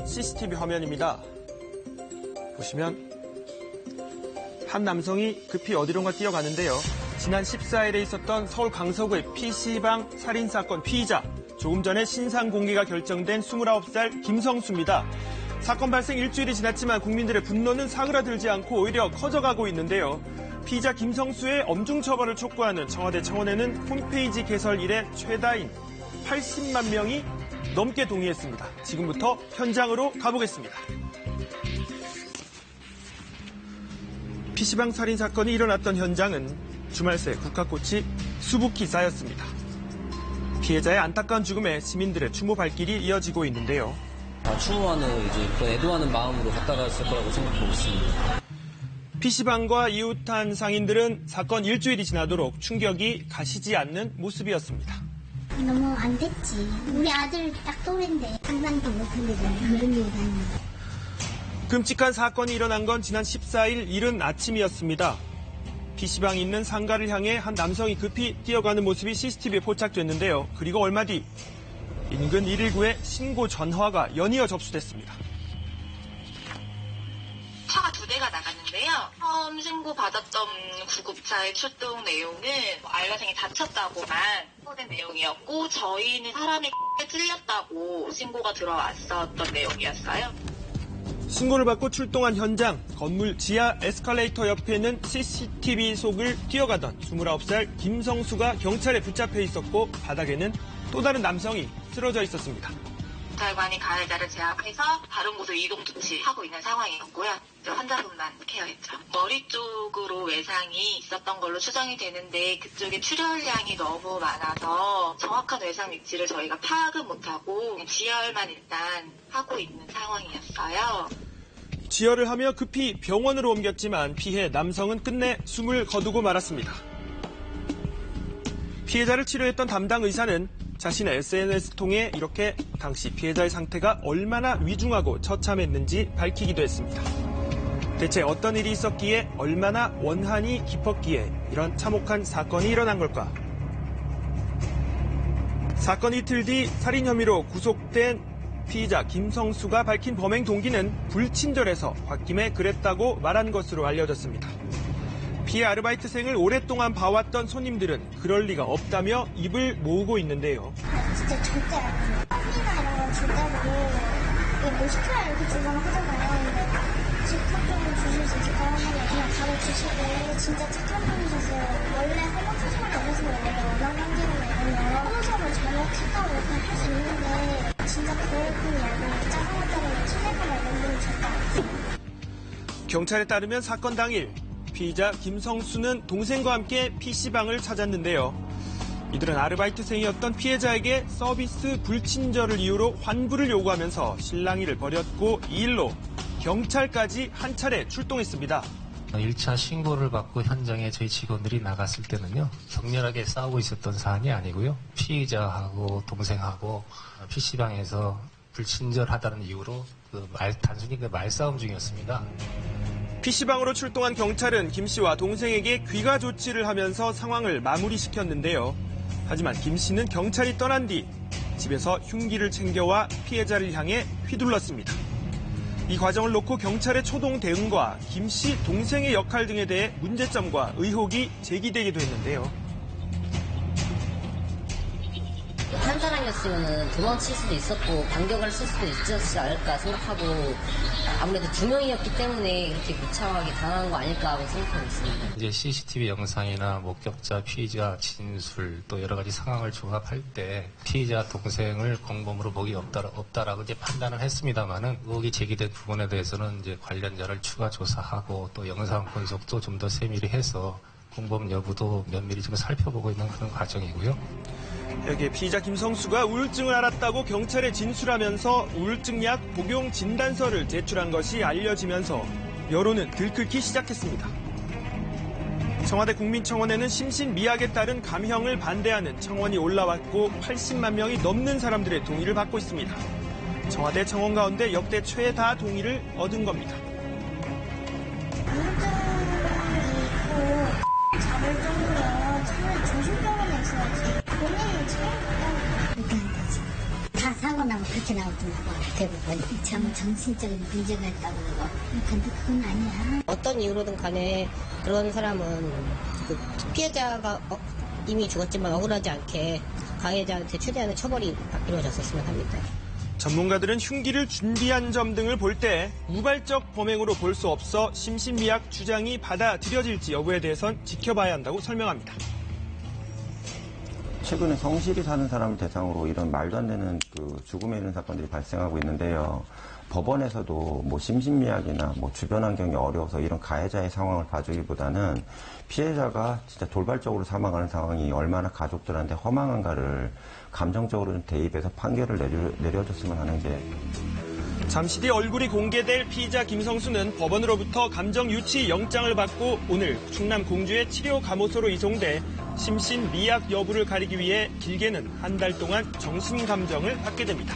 CCTV 화면입니다. 보시면 한 남성이 급히 어디론가 뛰어가는데요. 지난 14일에 있었던 서울 강서구의 PC방 살인사건 피의자, 조금 전에 신상 공개가 결정된 29살 김성수입니다. 사건 발생 일주일이 지났지만 국민들의 분노는 사그라들지 않고 오히려 커져가고 있는데요. 피의자 김성수의 엄중 처벌을 촉구하는 청와대 청원에는 홈페이지 개설 이래 최다인 80만 명이 넘게 동의했습니다. 지금부터 현장으로 가보겠습니다. PC방 살인 사건이 일어났던 현장은 주말 새 국화꽃이 수북히 쌓였습니다. 피해자의 안타까운 죽음에 시민들의 추모 발길이 이어지고 있는데요. 추모하는 이제 애도하는 마음으로 갔다 갔을 거라고 생각하고 있습니다. PC방과 이웃한 상인들은 사건 일주일이 지나도록 충격이 가시지 않는 모습이었습니다. 너무 안 됐지. 우리 아들 딱 또래인데 상상도 못한 데서 그런 일이 다니. 끔찍한 사건이 일어난 건 지난 14일 이른 아침이었습니다. PC방이 있는 상가를 향해 한 남성이 급히 뛰어가는 모습이 CCTV에 포착됐는데요. 그리고 얼마 뒤 인근 119에 신고 전화가 연이어 접수됐습니다. 차가 2대가 나갔는데요. 처음 신고받았던 구급차의 출동 내용은 알바생이 다쳤다고만 신고된 내용이었고 저희는 사람이 찔렸다고 신고가 들어왔었던 내용이었어요. 신고를 받고 출동한 현장, 건물 지하 에스컬레이터 옆에 있는 CCTV 속을 뛰어가던 29살 김성수가 경찰에 붙잡혀 있었고 바닥에는 또 다른 남성이 쓰러져 있었습니다. 경찰관이 가해자를 제압해서 다른 곳으로 이동 조치하고 있는 상황이었고요. 환자분만 케어했죠. 머리 쪽으로 외상이 있었던 걸로 추정이 되는데 그쪽에 출혈량이 너무 많아서 정확한 외상 위치를 저희가 파악은 못하고 지혈만 일단 하고 있는 상황이었어요. 지혈을 하며 급히 병원으로 옮겼지만 피해 남성은 끝내 숨을 거두고 말았습니다. 피해자를 치료했던 담당 의사는 자신의 SNS 통해 이렇게 당시 피해자의 상태가 얼마나 위중하고 처참했는지 밝히기도 했습니다. 대체 어떤 일이 있었기에 얼마나 원한이 깊었기에 이런 참혹한 사건이 일어난 걸까? 사건 이틀 뒤 살인 혐의로 구속된 피의자 김성수가 밝힌 범행 동기는 불친절해서 홧김에 그랬다고 말한 것으로 알려졌습니다. 피해 아르바이트생을 오랫동안 봐왔던 손님들은 그럴 리가 없다며 입을 모으고 있는데요. 진짜 절대 안 해요. 커피나 이런 건 절대로 뭐 시켜야 이렇게 주문을 하잖아요. 근데 직접적으로 주실 수 있을까 하면 그냥 바로 주시고 진짜 착한 분이셨어요. 원래 허벅지심을 넘어서 원래 원한관계로 내면 허벅지심을 잘못했다고 그냥 할 수 있는데 진짜 그럴 뿐이 아니고 짜증났다고 신뢰감을 얻는 분이 절대 없어요. 경찰에 따르면 사건 당일 피의자 김성수는 동생과 함께 PC방을 찾았는데요. 이들은 아르바이트생이었던 피해자에게 서비스 불친절을 이유로 환불을 요구하면서 실랑이를 벌였고 이 일로 경찰까지 한 차례 출동했습니다. 1차 신고를 받고 현장에 저희 직원들이 나갔을 때는요. 격렬하게 싸우고 있었던 사안이 아니고요. 피의자하고 동생하고 PC방에서 불친절하다는 이유로 단순히 말싸움 중이었습니다. PC방으로 출동한 경찰은 김 씨와 동생에게 귀가 조치를 하면서 상황을 마무리시켰는데요. 하지만 김 씨는 경찰이 떠난 뒤 집에서 흉기를 챙겨와 피해자를 향해 휘둘렀습니다. 이 과정을 놓고 경찰의 초동 대응과 김 씨 동생의 역할 등에 대해 문제점과 의혹이 제기되기도 했는데요. 한 사람이었으면 도망칠 수도 있었고 반격을 쓸 수도 있었지 않을까 생각하고 아무래도 두 명이었기 때문에 이렇게 무차하게 당한 거 아닐까 하고 생각하고 있습니다. 이제 CCTV 영상이나 목격자, 피의자 진술 또 여러 가지 상황을 종합할 때 피의자 동생을 공범으로 목이 없다라고 이제 판단을 했습니다만은 의혹이 제기된 부분에 대해서는 이제 관련자를 추가 조사하고 또 영상 분석도 좀 더 세밀히 해서 공범 여부도 면밀히 좀 살펴보고 있는 그런 과정이고요. 여기에 피의자 김성수가 우울증을 앓았다고 경찰에 진술하면서 우울증약 복용 진단서를 제출한 것이 알려지면서 여론은 들끓기 시작했습니다. 청와대 국민청원에는 심신미약에 따른 감형을 반대하는 청원이 올라왔고 80만 명이 넘는 사람들의 동의를 받고 있습니다. 청와대 청원 가운데 역대 최다 동의를 얻은 겁니다. 잡을 정도로 차라리 정신병원에 있어야지. 본인이 처음 그렇게 안 되지. 다 사고 나면 그렇게 나오더라고. 대부분. 참 정신적인 문제가 있다고. 근데 그건 아니야. 어떤 이유로든 간에 그런 사람은 그 피해자가 이미 죽었지만 억울하지 않게 가해자한테 최대한의 처벌이 이루어졌었으면 합니다. 전문가들은 흉기를 준비한 점 등을 볼 때 우발적 범행으로 볼 수 없어 심신미약 주장이 받아들여질지 여부에 대해선 지켜봐야 한다고 설명합니다. 최근에 성실히 사는 사람을 대상으로 이런 말도 안 되는 그 죽음에 이르는 사건들이 발생하고 있는데요. 법원에서도 뭐 심신미약이나 뭐 주변 환경이 어려워서 이런 가해자의 상황을 봐주기보다는 피해자가 진짜 돌발적으로 사망하는 상황이 얼마나 가족들한테 허망한가를 감정적으로 좀 대입해서 판결을 내려줬으면 하는 게. 잠시 뒤 얼굴이 공개될 피의자 김성수는 법원으로부터 감정 유치 영장을 받고 오늘 충남 공주의 치료 감호소로 이송돼 심신 미약 여부를 가리기 위해 길게는 한 달 동안 정신 감정을 받게 됩니다.